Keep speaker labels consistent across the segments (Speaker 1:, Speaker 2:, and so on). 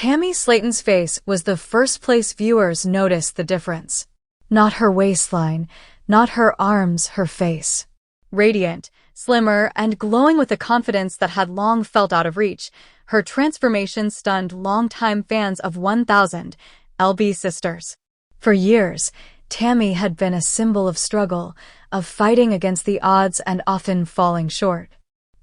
Speaker 1: Tammy Slaton's face was the first place viewers noticed the difference. Not her waistline, not her arms, her face. Radiant, slimmer, and glowing with a confidence that had long felt out of reach, her transformation stunned longtime fans of 1000 LB Sisters. For years, Tammy had been a symbol of struggle, of fighting against the odds and often falling short.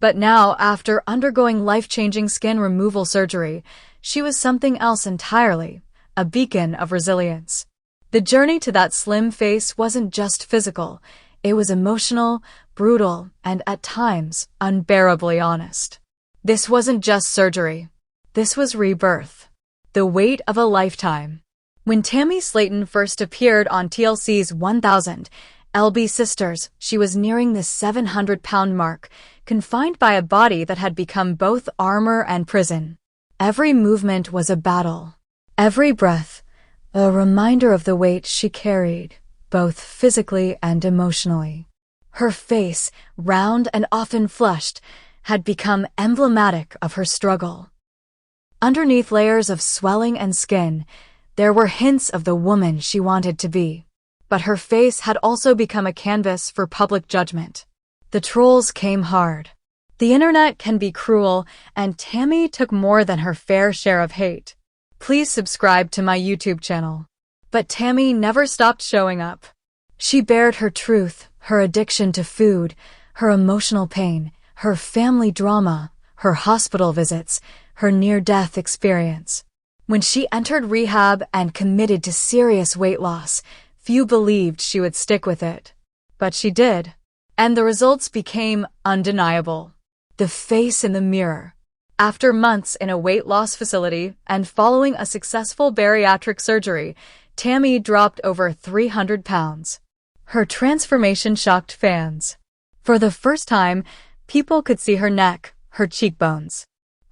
Speaker 1: But now, after undergoing life-changing skin removal surgery, she was something else entirely, a beacon of resilience. The journey to that slim face wasn't just physical, it was emotional, brutal, and at times, unbearably honest. This wasn't just surgery. This was rebirth. The weight of a lifetime. When Tammy Slaton first appeared on TLC's 1000 LB Sisters, she was nearing the 700-pound mark, confined by a body that had become both armor and prison. Every movement was a battle. Every breath, a reminder of the weight she carried, both physically and emotionally. Her face, round and often flushed, had become emblematic of her struggle. Underneath layers of swelling and skin, there were hints of the woman she wanted to be. But her face had also become a canvas for public judgment. The trolls came hard. The internet can be cruel, and Tammy took more than her fair share of hate. Please subscribe to my YouTube channel. But Tammy never stopped showing up. She bared her truth, her addiction to food, her emotional pain, her family drama, her hospital visits, her near-death experience. When she entered rehab and committed to serious weight loss, few believed she would stick with it. But she did. And the results became undeniable. The face in the mirror. After months in a weight loss facility and following a successful bariatric surgery, Tammy dropped over 300 pounds. Her transformation shocked fans. For the first time, people could see her neck, her cheekbones.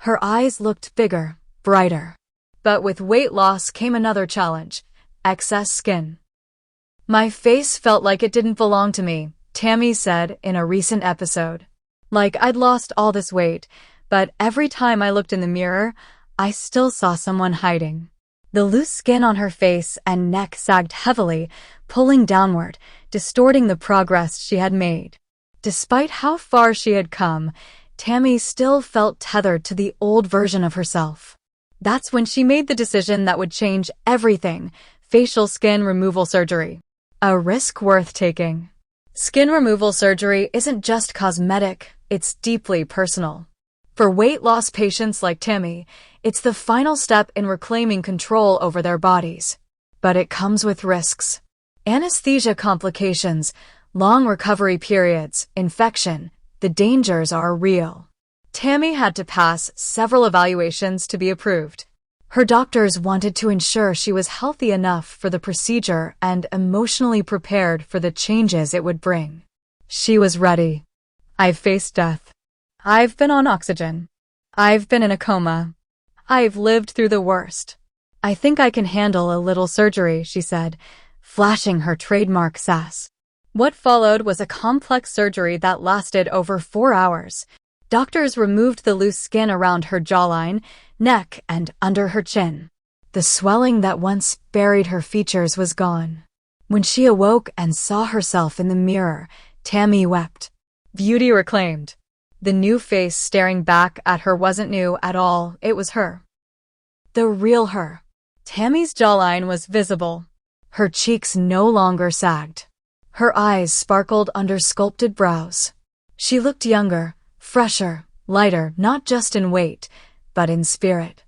Speaker 1: Her eyes looked bigger, brighter. But with weight loss came another challenge: excess skin. "My face felt like it didn't belong to me," Tammy said in a recent episode. "Like I'd lost all this weight, but every time I looked in the mirror, I still saw someone hiding." The loose skin on her face and neck sagged heavily, pulling downward, distorting the progress she had made. Despite how far she had come, Tammy still felt tethered to the old version of herself. That's when she made the decision that would change everything: facial skin removal surgery. A risk worth taking. Skin removal surgery isn't just cosmetic, it's deeply personal. For weight loss patients like Tammy, it's the final step in reclaiming control over their bodies. But it comes with risks. Anesthesia complications, long recovery periods, infection. The dangers are real. Tammy had to pass several evaluations to be approved. Her doctors wanted to ensure she was healthy enough for the procedure and emotionally prepared for the changes it would bring. She was ready. "I've faced death. I've been on oxygen. I've been in a coma. I've lived through the worst. I think I can handle a little surgery," she said, flashing her trademark sass. What followed was a complex surgery that lasted over 4 hours. Doctors removed the loose skin around her jawline, neck, and under her chin. The swelling that once buried her features was gone. When she awoke and saw herself in the mirror, Tammy wept. Beauty reclaimed. The new face staring back at her wasn't new at all, it was her. The real her. Tammy's jawline was visible. Her cheeks no longer sagged. Her eyes sparkled under sculpted brows. She looked younger, fresher, lighter, not just in weight, but in spirit.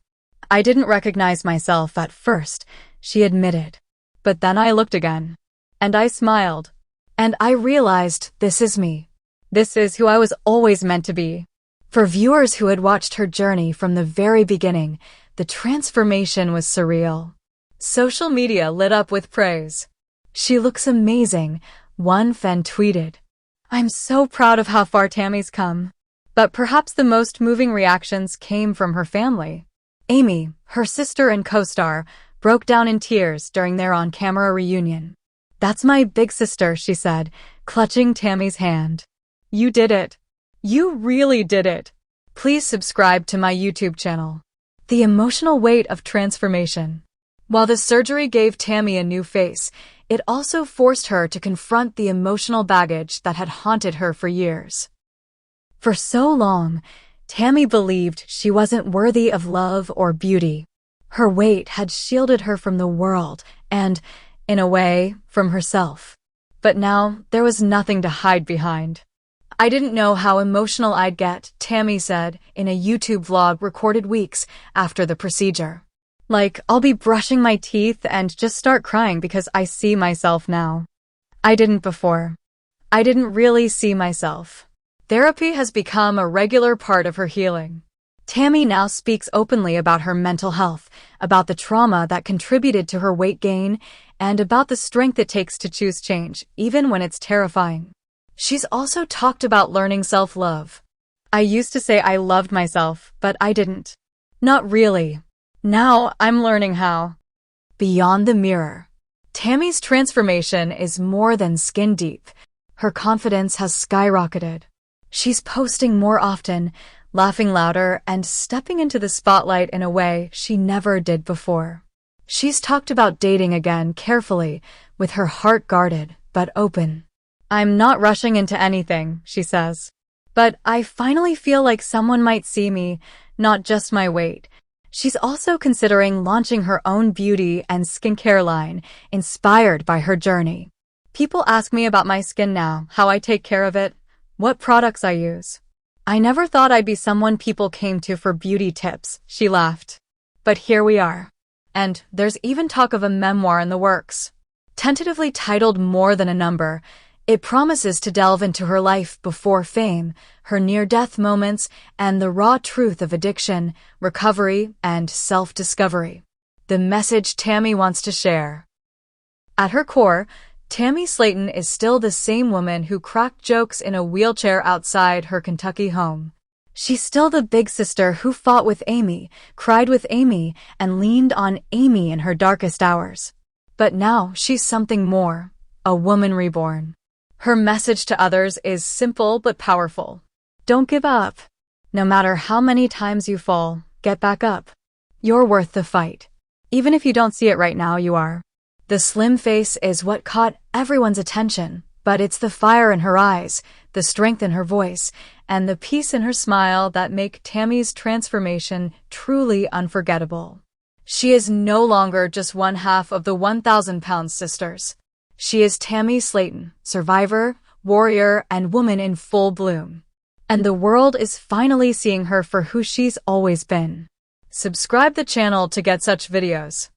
Speaker 1: "I didn't recognize myself at first," she admitted. "But then I looked again. And I smiled. And I realized this is me. This is who I was always meant to be." For viewers who had watched her journey from the very beginning, the transformation was surreal. Social media lit up with praise. "She looks amazing," one fan tweeted. "I'm so proud of how far Tammy's come." But perhaps the most moving reactions came from her family. Amy, her sister and co-star, broke down in tears during their on-camera reunion. "That's my big sister," she said, clutching Tammy's hand. "You did it. You really did it." Please subscribe to my YouTube channel. The emotional weight of transformation. While the surgery gave Tammy a new face, it also forced her to confront the emotional baggage that had haunted her for years. For so long, Tammy believed she wasn't worthy of love or beauty. Her weight had shielded her from the world and, in a way, from herself. But now, there was nothing to hide behind. "I didn't know how emotional I'd get," Tammy said in a YouTube vlog recorded weeks after the procedure. "Like, I'll be brushing my teeth and just start crying because I see myself now. I didn't before. I didn't really see myself." Therapy has become a regular part of her healing. Tammy now speaks openly about her mental health, about the trauma that contributed to her weight gain, and about the strength it takes to choose change, even when it's terrifying. She's also talked about learning self-love. "I used to say I loved myself, but I didn't. Not really. Now I'm learning how." Beyond the mirror. Tammy's transformation is more than skin deep. Her confidence has skyrocketed. She's posting more often, laughing louder, and stepping into the spotlight in a way she never did before. She's talked about dating again carefully, with her heart guarded, but open. "I'm not rushing into anything," she says. "But I finally feel like someone might see me, not just my weight." She's also considering launching her own beauty and skincare line, inspired by her journey. "People ask me about my skin now, how I take care of it, what products I use. I never thought I'd be someone people came to for beauty tips," she laughed. But here we are. And there's even talk of a memoir in the works. Tentatively titled More Than a Number, it promises to delve into her life before fame, her near-death moments, and the raw truth of addiction, recovery, and self-discovery. The message Tammy wants to share. At her core, Tammy Slaton is still the same woman who cracked jokes in a wheelchair outside her Kentucky home. She's still the big sister who fought with Amy, cried with Amy, and leaned on Amy in her darkest hours. But now she's something more, a woman reborn. Her message to others is simple but powerful. Don't give up. No matter how many times you fall, get back up. You're worth the fight. Even if you don't see it right now, you are. The slim face is what caught everyone's attention, but it's the fire in her eyes, the strength in her voice, and the peace in her smile that make Tammy's transformation truly unforgettable. She is no longer just one half of the 1,000-pound sisters. She is Tammy Slaton, survivor, warrior, and woman in full bloom. And the world is finally seeing her for who she's always been. Subscribe the channel to get such videos.